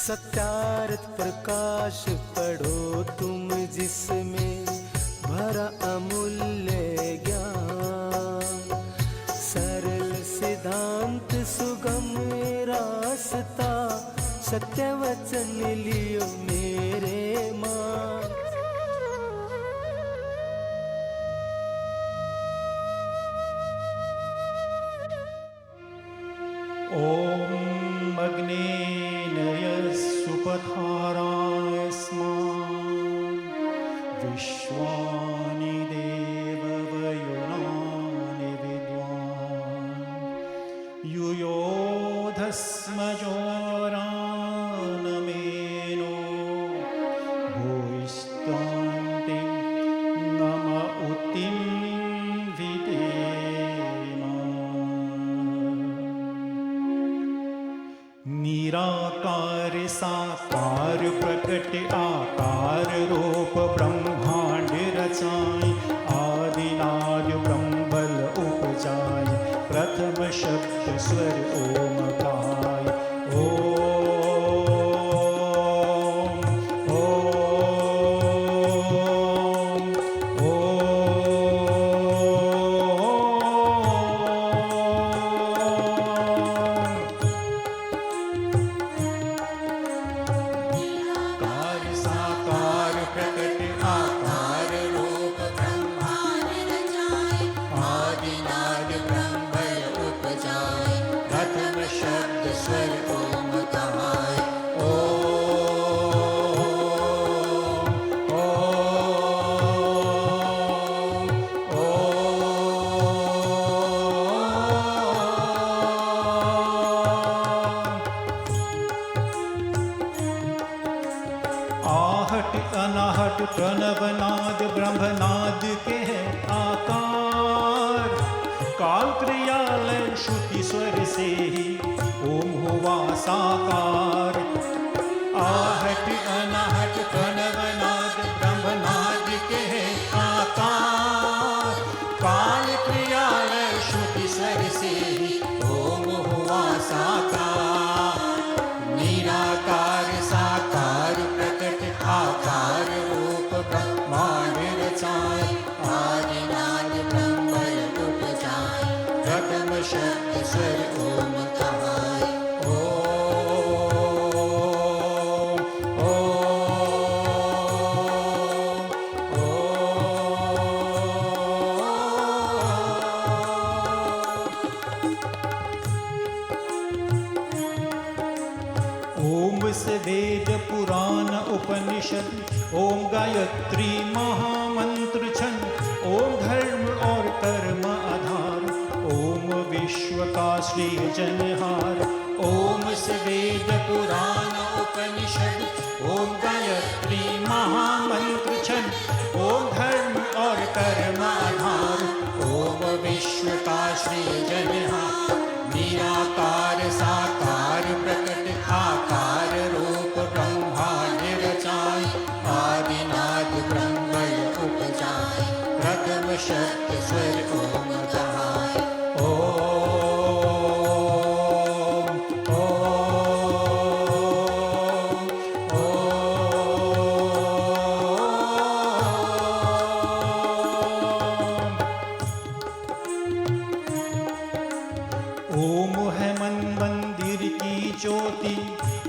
सत्यार्थ प्रकाश पढ़ो तुम जिसमें भरा अमूल्य ज्ञान। सरल सिद्धांत सुगम रास्ता सत्य वचन लियो मेरे मान। ओम अग्नेन यस्सुपधाराय स्मान् विश्वानि देववयुनानि विद्वान् युयोधस्मजोरानमेनो भूयिष्ठान्तिं नम उतिं निराकार साकार प्रकट आकार रूप ब्रह्मांड रचाए। आदिनाद ब्रह्मबल उपजाए प्रथम शब्द स्वर ओमकार। अनाहट प्रणवनाद ब्रह्मनाद के है आकार। काल क्रियालय श्रुति स्वर से ही ओम हुआ साकार। आहट अनाहट प्रणवनाद ब्रह्मनाद के है आकार। काल क्रियालय श्रुति स्वर से ही ओम हुआ साकार। निराकार साकार प्रकट आकार रूप ब्रह्मांड रचाए। आदिनाद ब्रह्मबल उपजाए प्रथम शब्द स्वर ओम कहाए। ओम से वेद पुराण उपनिषद ओम गायत्री महामंत्र छंद। ओम धर्म और कर्म आधार ओम विश्व का सृजनहार। ओम से वेद पुराण उपनिषद ओम गायत्री महामंत्र छंद। ओम धर्म और कर्म आधार ओम विश्व का सृजनहार। निराकार साकार प्रकट आकार रूप ब्रह्मांड रचाए। आदिनाद ब्रह्मबल उपजाए प्रथम शब्द स्वर ओम कहाए। ओम है मन मंदिर की ज्योति।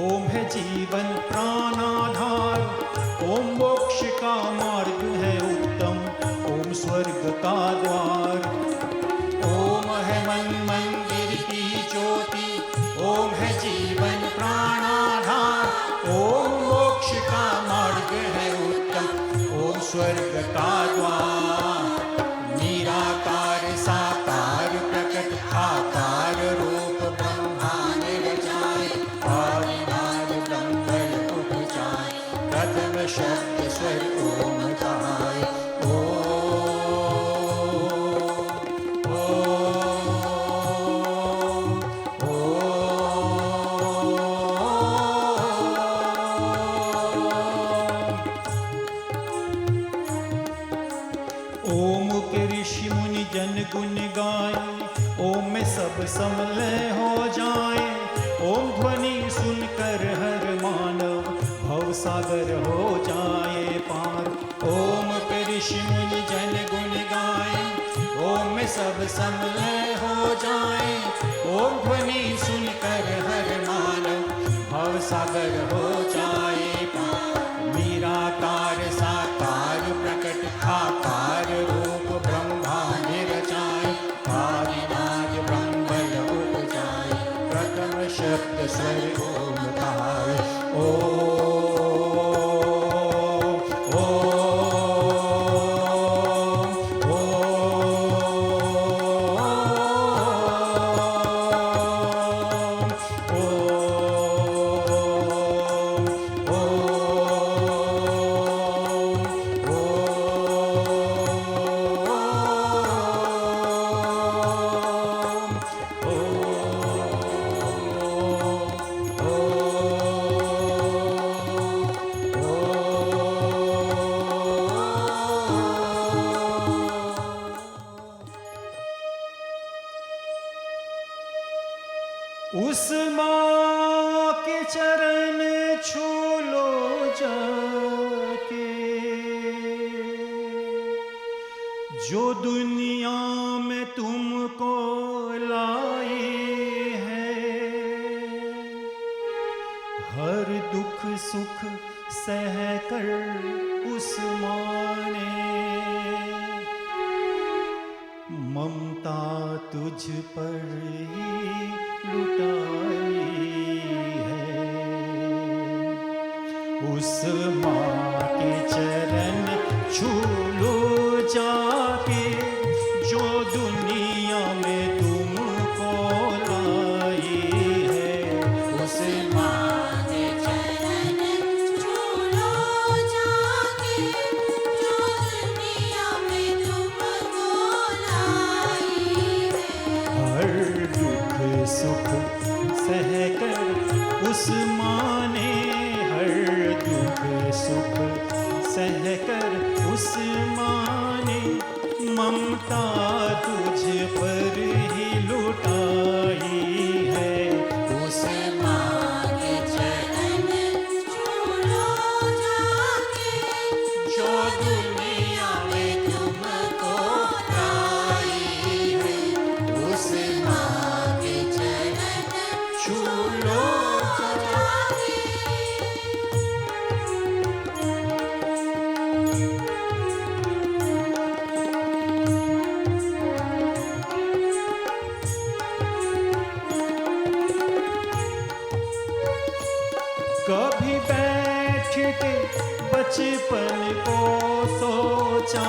ओम है जीवन प्राणाधार। ओम मोक्ष का मार्ग है उत्तम। ओम स्वर्ग का द्वार। ओम है मन मंदिर की ज्योति। ओम है जीवन प्राणाधार। ओम मोक्ष का मार्ग है उत्तम। ओम स्वर्ग का द्वार। निराकार साकार प्रकट आकार रूप ब्रह्मांड रचाए। आदिनाद ब्रह्मबल उपजाए प्रथम शब्द स्वर ओम कहाए। ओम के ऋषि मुनि जन गुण गाए। ओम में सब समलय हो जाए। ओम ध्वनि सुनकर हर मान सागर हो जाए पार। ओम पे ऋषि मुनि जन गुण गाए, ओम में सब समय हो जाए। ओम ध्वनि सुनकर हर मानव भव सागर हो जाए पार। निराकार साकार प्रकट आकार रूप ब्रह्मा निरचाए। आदिनाद ब्रह्मण उपजाए, प्रथम शब्द स्वर ओमकार। उस माँ के चरण छू लो जाके, जो दुनिया में तुमको लाई है। हर दुख सुख सहकर उस माँ ने ममता तुझ पर ही लुटाई है। उस माँ के चरण छू लो जाके, जो दुनिया में तुमको लाई है। उस माँ के चरण छू लो जाके, जो दुनिया में तुमको लाई है। हर दुख सुख सहकर उस माँ ने, हर दुख सुख सहकर उस माँ ने ममता तुझ पर ही लुटाई है। उस माँ के चरण छू लो जाके, जो दुनिया में तुमको लाई है। उस माँ के चरण छू लो जाके। कभी बैठ के बचपन को सोचा,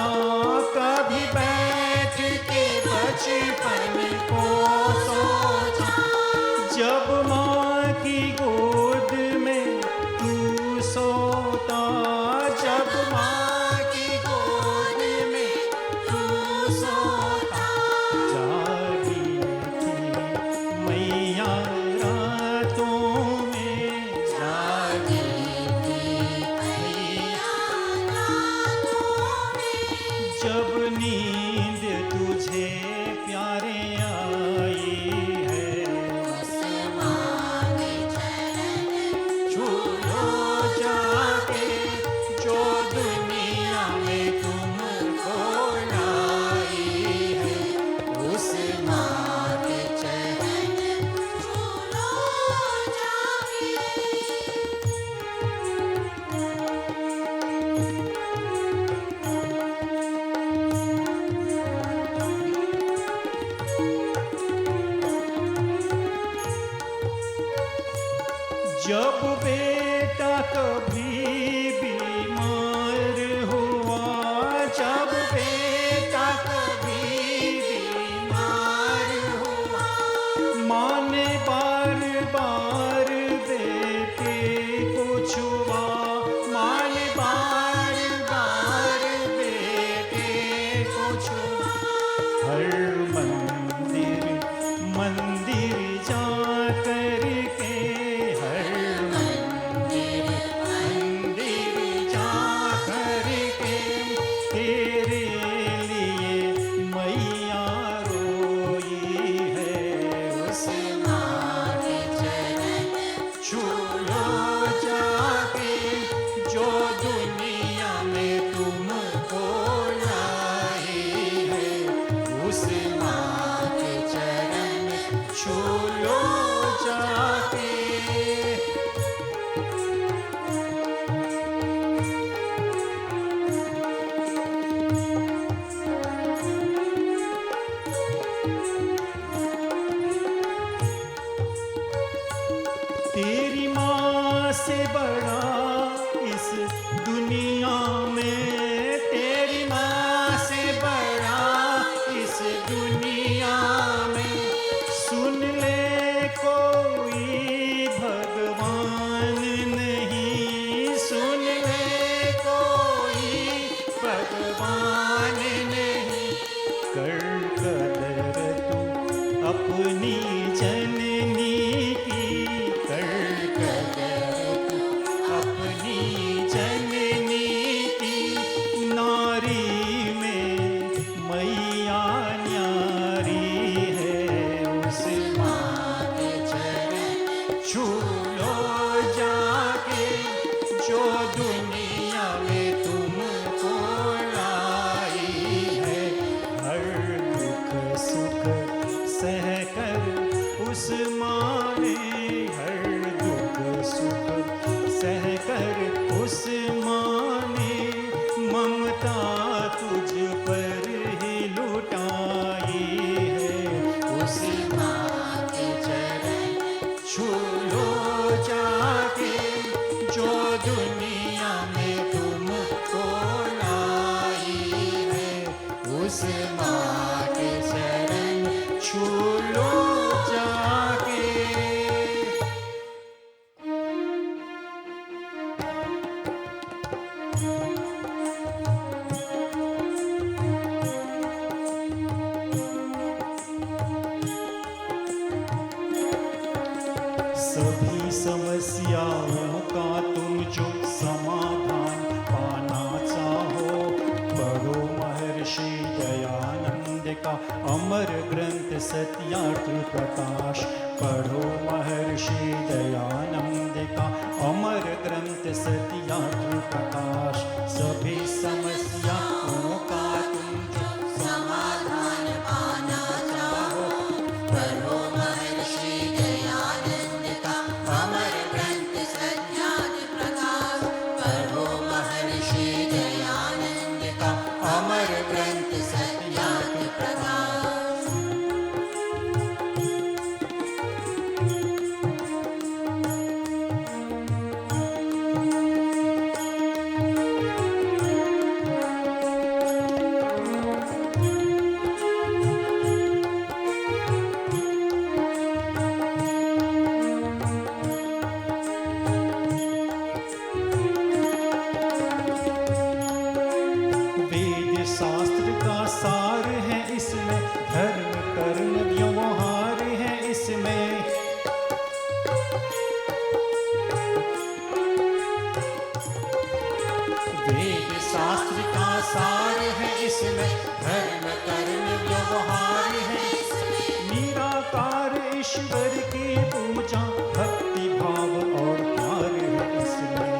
कभी बैठ के बचपन को सोचा। जब माँ की गोद में तू सोता, जब माँ की गोद में तू सोता। जागी थी मैया रातों में, जागी थी मैया रातों में। जब नींद तुझे प्यारे आई है। उस माँ के चरण छू लो जाके, जो दुनिया में तुमको लाई है। उस माँ के चरण छू लो जाके। जब बेटा कभी बीमार हुआ, जब बेटा कभी बीमार हुआ। माँ ने बार बार बेटे को छुआ, माँ ने बार बार बेटे को छुआ। हर मंदिर मंदिर जा करके, हर मंदिर मंदिर जा करके तेरे लिए मैया रोई है। उस माँ के चरण छू लो जाके, छू लो जाके। तेरी माँ से बड़ा इस दुनिया में, तेरी माँ से बड़ा इस दुनिया में, सुन ले कोई भगवान नहीं, सुन ले कोई भगवान नहीं। कर कदर तू अपनी जननी की, कर कदर तू अपनी जननी की। नारी में मैया न्यारी है, उस माँ के चरण छू लो जाके, जो दुनिया में तुमको लाई है। हर दुख सुख सह कर उस माँ ने, हर दुख सुख सह कर उस माँ ने, ममता तुझ पर ही लुटाई है। उस माँ के चरण छू लो जाके, जो दुनिया में तुमको लाई है। उस माँ के चरण छू लो जाके। सभी समस्याओं का तुम जो समाधान पाना चाहो, पढ़ो महर्षि दयानंद का अमर ग्रंथ सत्यार्थ प्रकाश। पढ़ो महर्षि दयानंद का अमर ग्रंथ सत्यार्थ प्रकाश। सभी समस्याओं का तुम जो समाधान पाना चाहो, पढ़ो महर्षि दयानंद का अमर ग्रंथ सत्यार्थ प्रकाश। पढ़ो महर्षि दयानंद का अमर ग्रंथ सत्यार्थ प्रकाश। वेद शास्त्र का सार है इसमें, धर्म कर्म व्यवहार है इसमें। वेद शास्त्र का सार है इसमें, धर्म कर्म व्यवहार है इसमें। निराकार ईश्वर की पूजा, भक्ति भाव और प्यार है इसमें।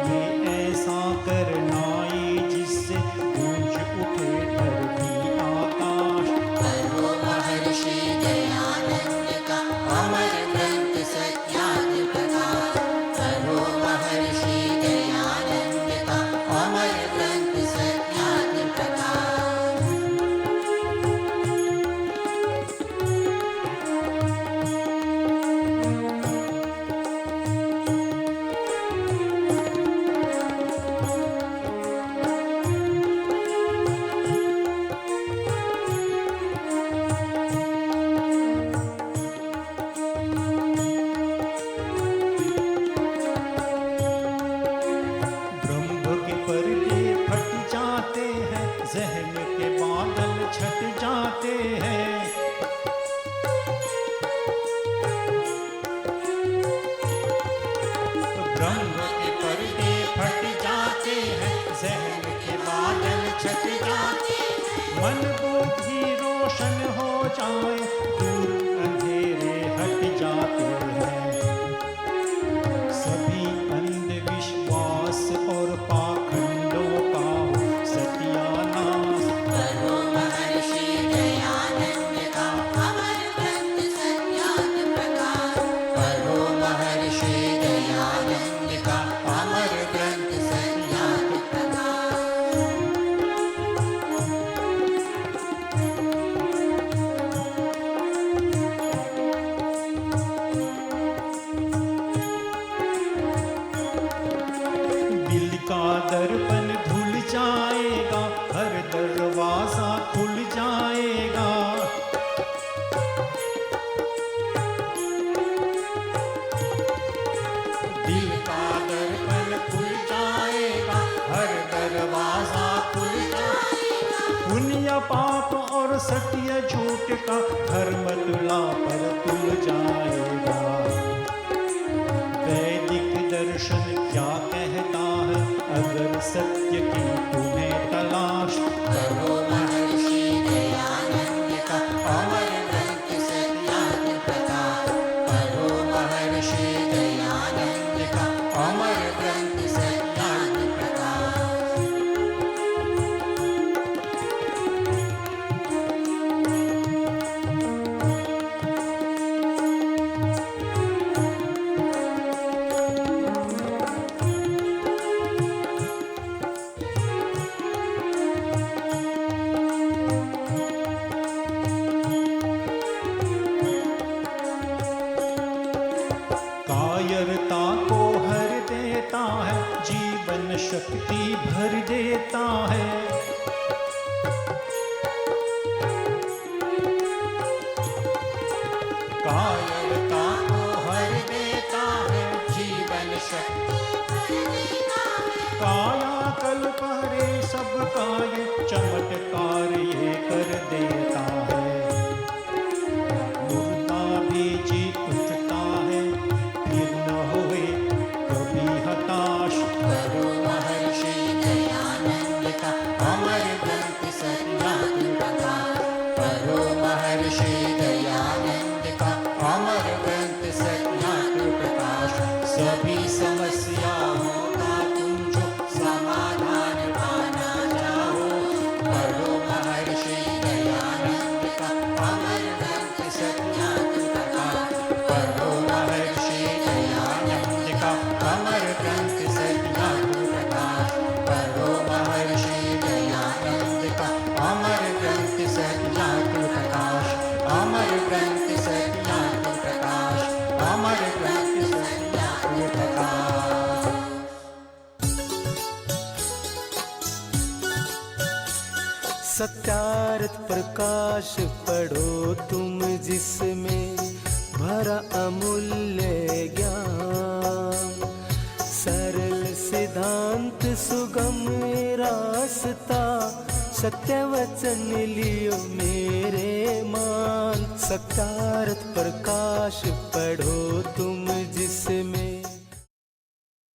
ये ऐसा करनाई जिससे गूंज उठे धरती आकाश। पढ़ो महर्षि दयानंद का अमर ग्रंथ सत्यार्थ प्रकाश। पढ़ो महर्षि दयानंद का अमर ग्रंथ सत्यार्थ प्रकाश। ब्रह्म के पर्दे फट जाते हैं, जहन के बादल छट जाते हैं। ब्रह्म के पर्दे फट जाते हैं, जहन के बादल छट जाते हैं। मन बुद्धि रोशन हो जाए, दूर अंधेरे हट जाते हैं। सभी अंधविश्वास और पाखंडों का सत्यानाश। पढ़ो महर्षि दयानंद का अमर सत्य झूठ का धर्म तुला पर तुल जाएगा। वैदिक दर्शन क्या कहता है, अगर सत्य की तुम्हें तलाश, करो महर्षि दयानंद का अमर ग्रंथ सत्याग्नि प्रकाश। करो महर्षि दयानंद का अमर ग्रंथ सत्याग्नि प्रकाश। कायरता को हर देता है, जीवन शक्ति भर देता है। कायरता को हर देता है, जीवन शक्ति भर देता है। काया कल्प हरे सब काय, चमत्कार ये कर देता है। मुर्दा भी जी उठता है, फिर न होए कभी हताश। करो महर्षि दयानंद का अमर ग्रंथ सत्याग्नि प्रकाश। करो महर्षि दयानंद का अमर ग्रंथ सत्याग्नि प्रकाश। सभी समस्याओं का तुम जो समाधान पाना चाहो, करो महर्षि दयानंद का अमर ग्रंथ सत्याग्नि प्रकाश। करो महर्षि दयानंद का अमर ग्रंथ सत्याग्नि प्रकाश। करो महर्षि दयानंद का अमर ग्रंथ सत्याग्नि प्रकाश। अमर ग्रंथ सत्याग्नि प्रकाश। अमर ग्रंथ सत्याग्नि प्रकाश। सत्यार्थ प्रकाश पढ़ो तुम, जिसमें भरा अमूल्य ज्ञान। सरल सिद्धांत सुगम रास्ता, सत्य वचन लियो मेरे मान। सत्यार्थ प्रकाश पढ़ो तुम, जिसमें